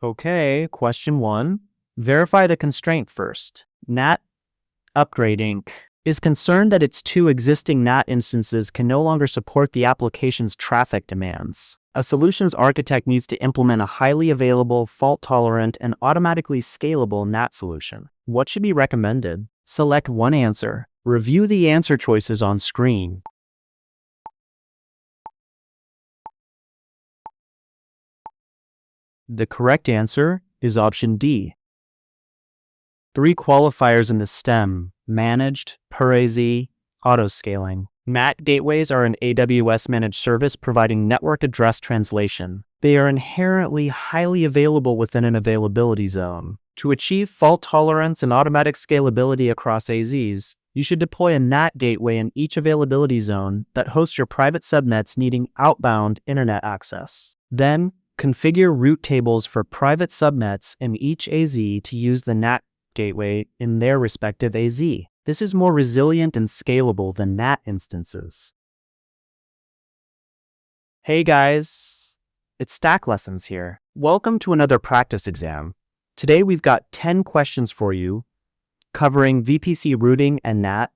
Okay, question 1. Verify the constraint first. NAT Upgrade Inc. is concerned that its two existing NAT instances can no longer support the application's traffic demands. A solutions architect needs to implement a highly available, fault-tolerant, and automatically scalable NAT solution. What should be recommended? Select one answer. Review the answer choices on screen. The correct answer is option D. 3 qualifiers in the stem: managed, per AZ, auto scaling. NAT gateways are an AWS managed service providing network address translation. They are inherently highly available within an availability zone. To achieve fault tolerance and automatic scalability across AZs, you should deploy a NAT gateway in each availability zone that hosts your private subnets needing outbound internet access. Then, configure route tables for private subnets in each AZ to use the NAT gateway in their respective AZ. This is more resilient and scalable than NAT instances. Hey guys, it's Stack Lessons here. Welcome to another practice exam. Today we've got 10 questions for you covering VPC routing and NAT,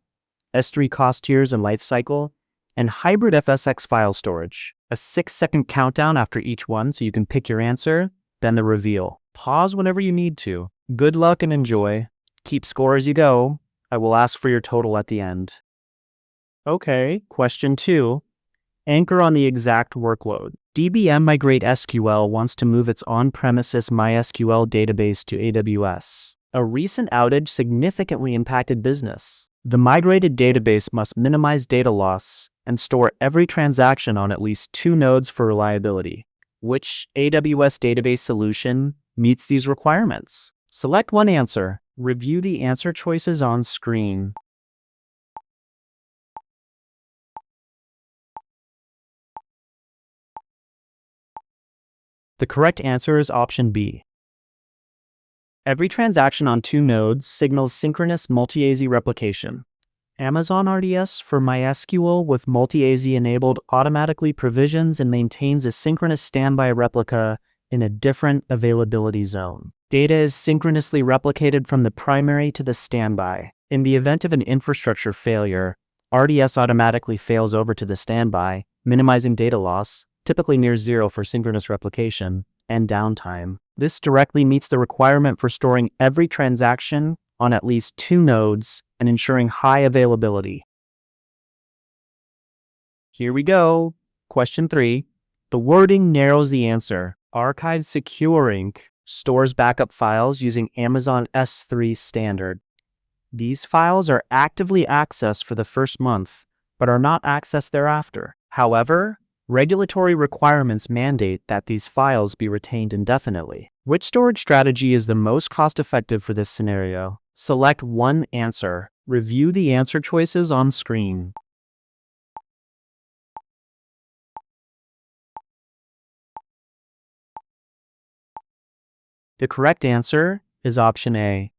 S3 cost tiers and lifecycle, and hybrid FSX file storage. A 6-second countdown after each one so you can pick your answer, then the reveal. Pause whenever you need to. Good luck and enjoy. Keep score as you go. I will ask for your total at the end. Okay, question 2. Anchor on the exact workload. DBM Migrate SQL wants to move its on-premises MySQL database to AWS. A recent outage significantly impacted business. The migrated database must minimize data loss and store every transaction on at least 2 nodes for reliability. Which AWS database solution meets these requirements? Select one answer. Review the answer choices on screen. The correct answer is option B. Every transaction on 2 nodes signals synchronous multi-AZ replication. Amazon RDS for MySQL with multi-AZ enabled automatically provisions and maintains a synchronous standby replica in a different availability zone. Data is synchronously replicated from the primary to the standby. In the event of an infrastructure failure, RDS automatically fails over to the standby, minimizing data loss, typically near 0 for synchronous replication, and downtime. This directly meets the requirement for storing every transaction on at least 2 nodes and ensuring high availability. Here we go. Question 3. The wording narrows the answer. Archive Secure Inc. stores backup files using Amazon S3 standard. These files are actively accessed for the first month, but are not accessed thereafter. However, regulatory requirements mandate that these files be retained indefinitely. Which storage strategy is the most cost-effective for this scenario? Select one answer. Review the answer choices on screen. The correct answer is option A.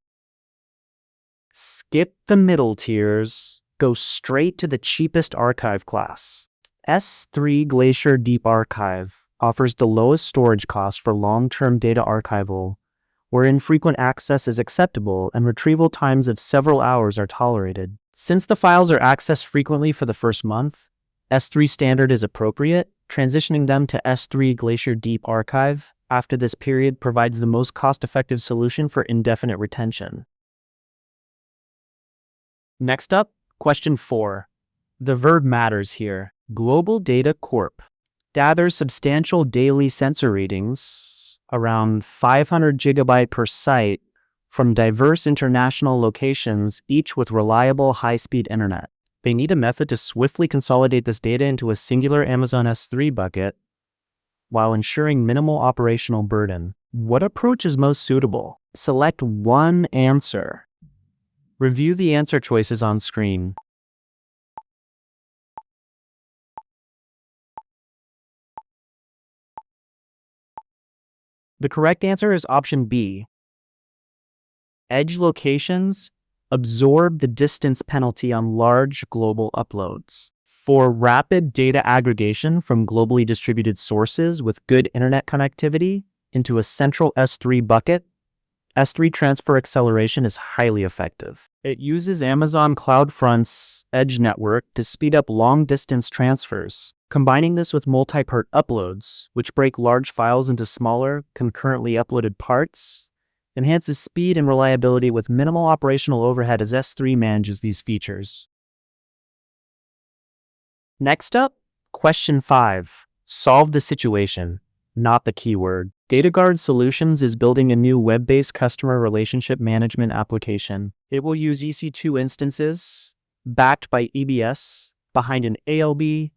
Skip the middle tiers. Go straight to the cheapest archive class. S3 Glacier Deep Archive offers the lowest storage cost for long-term data archival, where infrequent access is acceptable and retrieval times of several hours are tolerated. Since the files are accessed frequently for the first month, S3 standard is appropriate. Transitioning them to S3 Glacier Deep Archive after this period provides the most cost-effective solution for indefinite retention. Next up, question 4. The verb matters here. Global Data Corp gathers substantial daily sensor readings, around 500 GB per site, from diverse international locations, each with reliable high-speed internet. They need a method to swiftly consolidate this data into a singular Amazon S3 bucket while ensuring minimal operational burden. What approach is most suitable? Select one answer. Review the answer choices on screen. The correct answer is option B. Edge locations absorb the distance penalty on large global uploads. For rapid data aggregation from globally distributed sources with good internet connectivity, into a central S3 bucket, S3 transfer acceleration is highly effective. It uses Amazon CloudFront's edge network to speed up long-distance transfers. Combining this with multi-part uploads, which break large files into smaller, concurrently uploaded parts, enhances speed and reliability with minimal operational overhead as S3 manages these features. Next up, question 5. Solve the situation, not the keyword. DataGuard Solutions is building a new web-based customer relationship management application. It will use EC2 instances, backed by EBS, behind an ALB,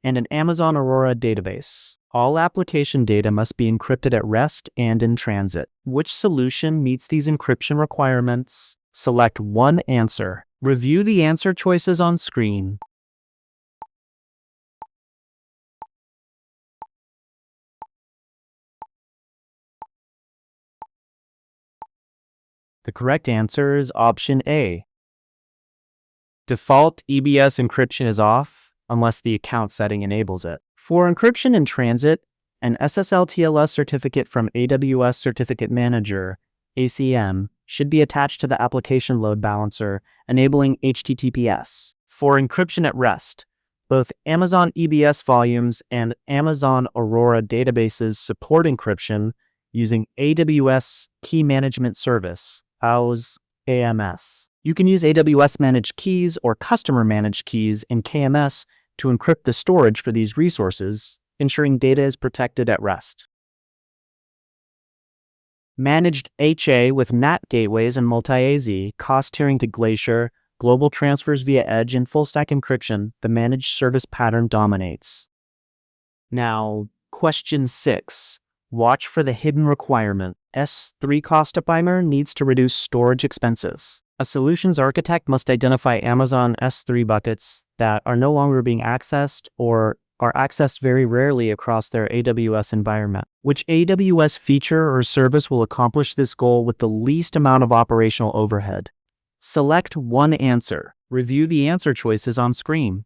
and an Amazon Aurora database. All application data must be encrypted at rest and in transit. Which solution meets these encryption requirements? Select one answer. Review the answer choices on screen. The correct answer is option A. Default EBS encryption is off unless the account setting enables it. For encryption in transit, an SSL/TLS certificate from AWS Certificate Manager, ACM, should be attached to the application load balancer, enabling HTTPS. For encryption at rest, both Amazon EBS volumes and Amazon Aurora databases support encryption using AWS Key Management Service, AWS AMS. You can use AWS Managed Keys or Customer Managed Keys in KMS to encrypt the storage for these resources, ensuring data is protected at rest. Managed HA with NAT gateways and Multi-AZ, cost tiering to Glacier, global transfers via edge, and full-stack encryption, the managed service pattern dominates. Now, question 6. Watch for the hidden requirement. S3 cost optimizer needs to reduce storage expenses. A solutions architect must identify Amazon S3 buckets that are no longer being accessed or are accessed very rarely across their AWS environment. Which AWS feature or service will accomplish this goal with the least amount of operational overhead? Select one answer. Review the answer choices on screen.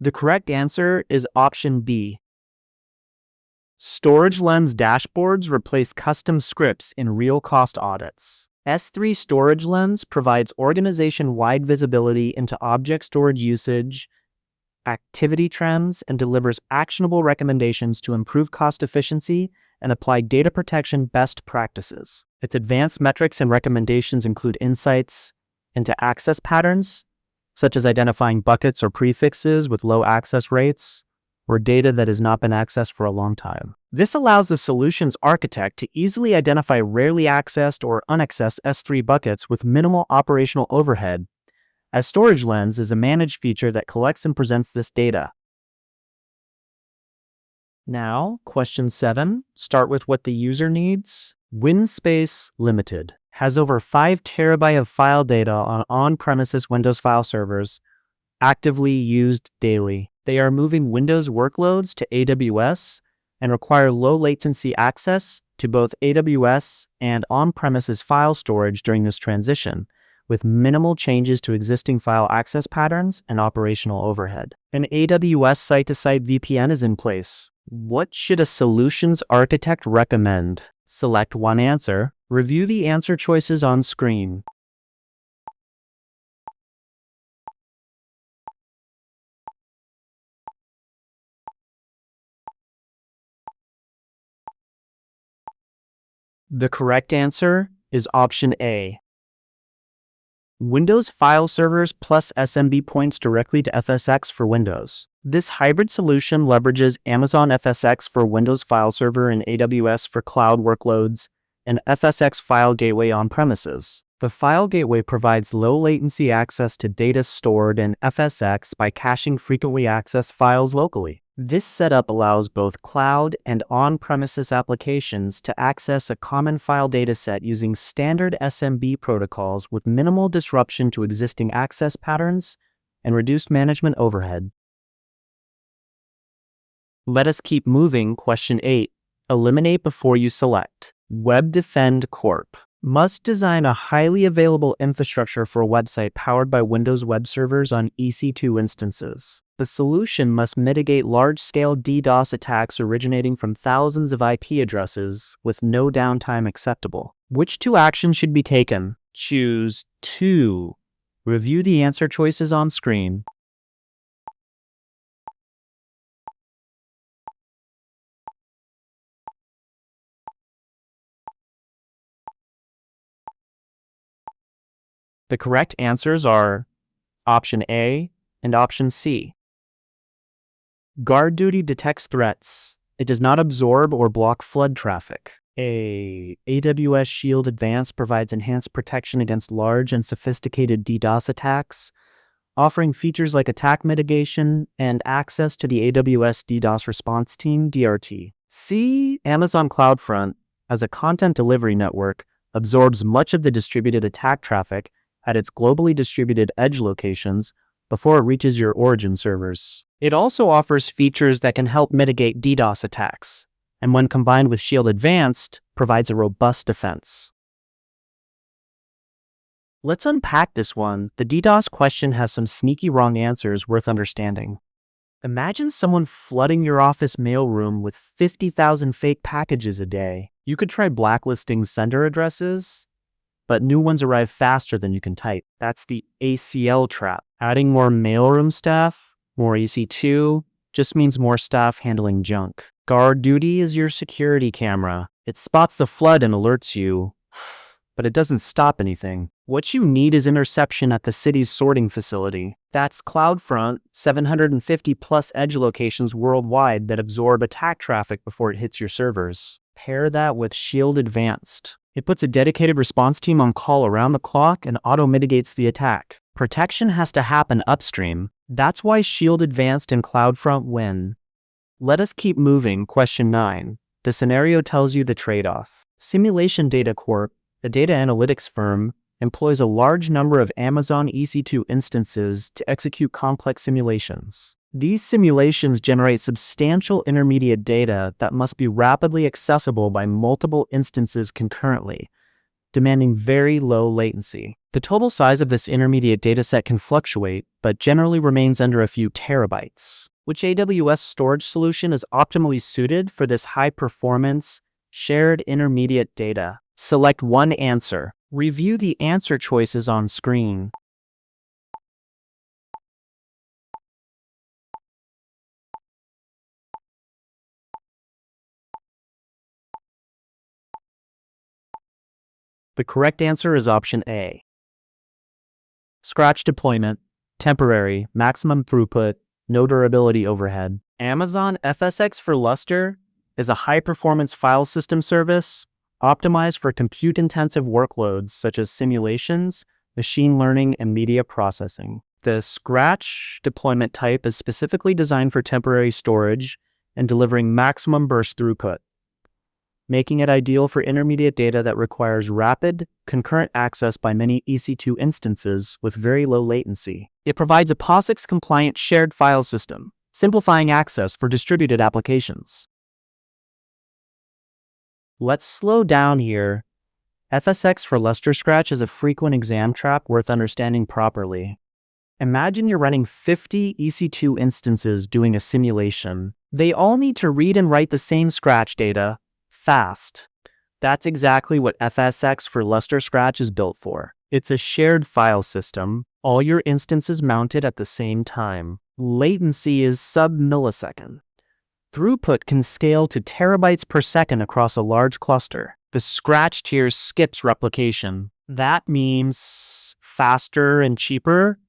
The correct answer is option B. Storage Lens dashboards replace custom scripts in real cost audits. S3 Storage Lens provides organization-wide visibility into object storage usage, activity trends, and delivers actionable recommendations to improve cost efficiency and apply data protection best practices. Its advanced metrics and recommendations include insights into access patterns, such as identifying buckets or prefixes with low access rates, or data that has not been accessed for a long time. This allows the solutions architect to easily identify rarely accessed or unaccessed S3 buckets with minimal operational overhead, as Storage Lens is a managed feature that collects and presents this data. Now, question 7, start with what the user needs. WinSpace Limited has over 5 terabytes of file data on on-premises Windows file servers actively used daily. They are moving Windows workloads to AWS and require low latency access to both AWS and on-premises file storage during this transition, with minimal changes to existing file access patterns and operational overhead. An AWS site-to-site VPN is in place. What should a solutions architect recommend? Select one answer. Review the answer choices on screen. The correct answer is option A. Windows file servers plus SMB points directly to FSX for Windows. This hybrid solution leverages Amazon FSX for Windows file server and AWS for cloud workloads, and FSX File Gateway on-premises. The File Gateway provides low-latency access to data stored in FSX by caching frequently accessed files locally. This setup allows both cloud and on-premises applications to access a common file dataset using standard SMB protocols with minimal disruption to existing access patterns and reduced management overhead. Let us keep moving. Question 8. Eliminate before you select. WebDefend Corp. Must design a highly available infrastructure for a website powered by Windows web servers on EC2 instances. The solution must mitigate large-scale DDoS attacks originating from thousands of IP addresses with no downtime acceptable. Which two actions should be taken? Choose 2. Review the answer choices on screen. The correct answers are option A and option C. Guard duty detects threats. It does not absorb or block flood traffic. A. AWS Shield Advanced provides enhanced protection against large and sophisticated DDoS attacks, offering features like attack mitigation and access to the AWS DDoS Response Team (DRT). C. Amazon CloudFront, as a content delivery network, absorbs much of the distributed attack traffic at its globally distributed edge locations before it reaches your origin servers. It also offers features that can help mitigate DDoS attacks, and when combined with Shield Advanced, provides a robust defense. Let's unpack this one. The DDoS question has some sneaky wrong answers worth understanding. Imagine someone flooding your office mailroom with 50,000 fake packages a day. You could try blacklisting sender addresses, but new ones arrive faster than you can type. That's the ACL trap. Adding more mailroom staff, more EC2, just means more staff handling junk. Guard duty is your security camera. It spots the flood and alerts you, but it doesn't stop anything. What you need is interception at the city's sorting facility. That's CloudFront, 750 plus edge locations worldwide that absorb attack traffic before it hits your servers. Pair that with Shield Advanced. It puts a dedicated response team on call around the clock and auto-mitigates the attack. Protection has to happen upstream. That's why Shield Advanced and CloudFront win. Let us keep moving. Question 9. The scenario tells you the trade-off. Simulation Data Corp, a data analytics firm, employs a large number of Amazon EC2 instances to execute complex simulations. These simulations generate substantial intermediate data that must be rapidly accessible by multiple instances concurrently, demanding very low latency. The total size of this intermediate dataset can fluctuate, but generally remains under a few terabytes. Which AWS storage solution is optimally suited for this high-performance, shared intermediate data? Select one answer. Review the answer choices on screen. The correct answer is option A. Scratch deployment, temporary, maximum throughput, no durability overhead. Amazon FSx for Lustre is a high-performance file system service optimized for compute-intensive workloads such as simulations, machine learning, and media processing. The Scratch deployment type is specifically designed for temporary storage and delivering maximum burst throughput, making it ideal for intermediate data that requires rapid, concurrent access by many EC2 instances with very low latency. It provides a POSIX-compliant shared file system, simplifying access for distributed applications. Let's slow down here. FSx for Lustre Scratch is a frequent exam trap worth understanding properly. Imagine you're running 50 EC2 instances doing a simulation. They all need to read and write the same Scratch data fast. That's exactly what FSx for Lustre Scratch is built for. It's a shared file system, all your instances mounted at the same time. Latency is sub-millisecond. Throughput can scale to terabytes per second across a large cluster. The Scratch tier skips replication. That means faster and cheaper,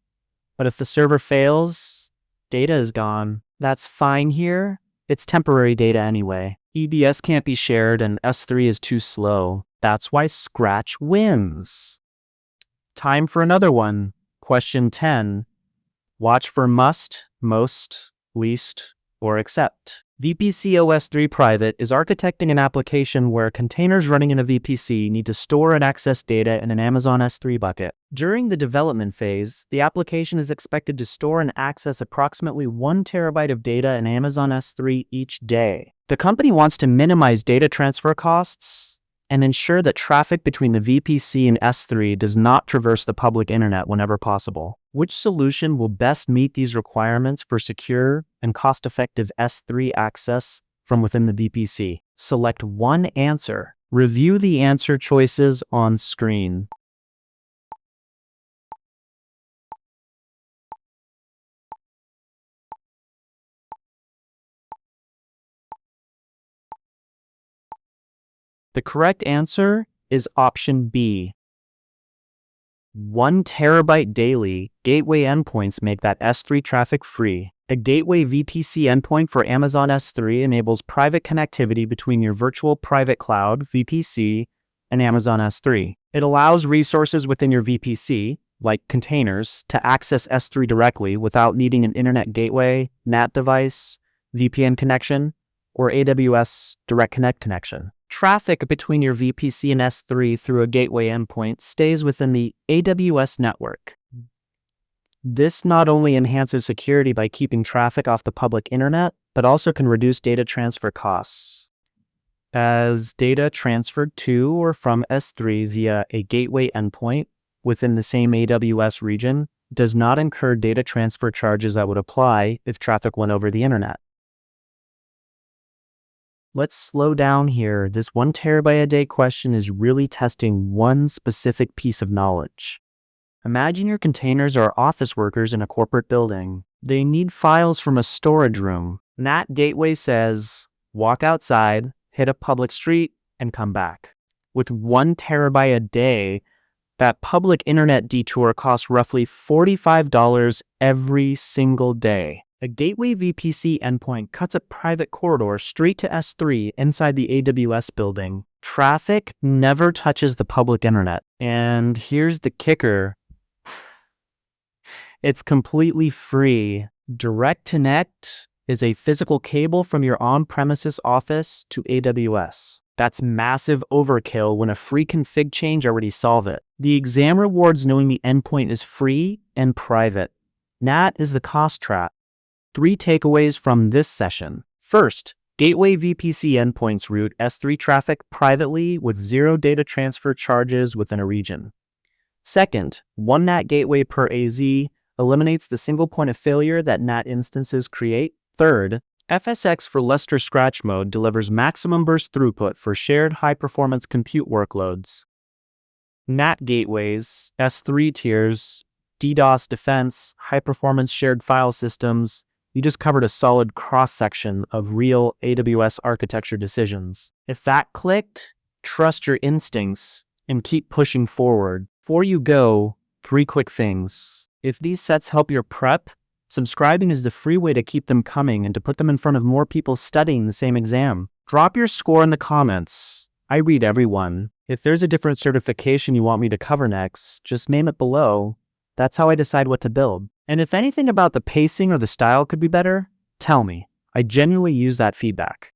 but if the server fails, data is gone. That's fine here. It's temporary data anyway. EBS can't be shared and S3 is too slow. That's why Scratch wins. Time for another one. Question 10. Watch for must, most, least, or except. VPC OS 3 Private is architecting an application where containers running in a VPC need to store and access data in an Amazon S3 bucket. During the development phase, the application is expected to store and access approximately 1 terabyte of data in Amazon S3 each day. The company wants to minimize data transfer costs and ensure that traffic between the VPC and S3 does not traverse the public internet whenever possible. Which solution will best meet these requirements for secure and cost-effective S3 access from within the VPC? Select one answer. Review the answer choices on screen. The correct answer is option B. 1 terabyte daily gateway endpoints make that S3 traffic free. A gateway VPC endpoint for Amazon S3 enables private connectivity between your virtual private cloud, VPC, and Amazon S3. It allows resources within your VPC, like containers, to access S3 directly without needing an internet gateway, NAT device, VPN connection, or AWS Direct Connect connection. Traffic between your VPC and S3 through a gateway endpoint stays within the AWS network. This not only enhances security by keeping traffic off the public internet, but also can reduce data transfer costs, as data transferred to or from S3 via a gateway endpoint within the same AWS region does not incur data transfer charges that would apply if traffic went over the internet. Let's slow down here. This 1 terabyte a day question is really testing one specific piece of knowledge. Imagine your containers are office workers in a corporate building. They need files from a storage room. NAT gateway says, walk outside, hit a public street, and come back. With 1 terabyte a day, that public internet detour costs roughly $45 every single day. A gateway VPC endpoint cuts a private corridor straight to S3 inside the AWS building. Traffic never touches the public internet. And here's the kicker. It's completely free. Direct Connect is a physical cable from your on-premises office to AWS. That's massive overkill when a free config change already solve it. The exam rewards knowing the endpoint is free and private. NAT is the cost trap. 3 takeaways from this session. First, gateway VPC endpoints route S3 traffic privately with 0 data transfer charges within a region. Second, 1 NAT gateway per AZ eliminates the single point of failure that NAT instances create. Third, FSX for Lustre Scratch Mode delivers maximum burst throughput for shared high-performance compute workloads. NAT gateways, S3 tiers, DDoS defense, high-performance shared file systems. You just covered a solid cross-section of real AWS architecture decisions. If that clicked, trust your instincts and keep pushing forward. Before you go, 3 quick things. If these sets help your prep, subscribing is the free way to keep them coming and to put them in front of more people studying the same exam. Drop your score in the comments. I read everyone. If there's a different certification you want me to cover next, just name it below. That's how I decide what to build. And if anything about the pacing or the style could be better, tell me. I genuinely use that feedback.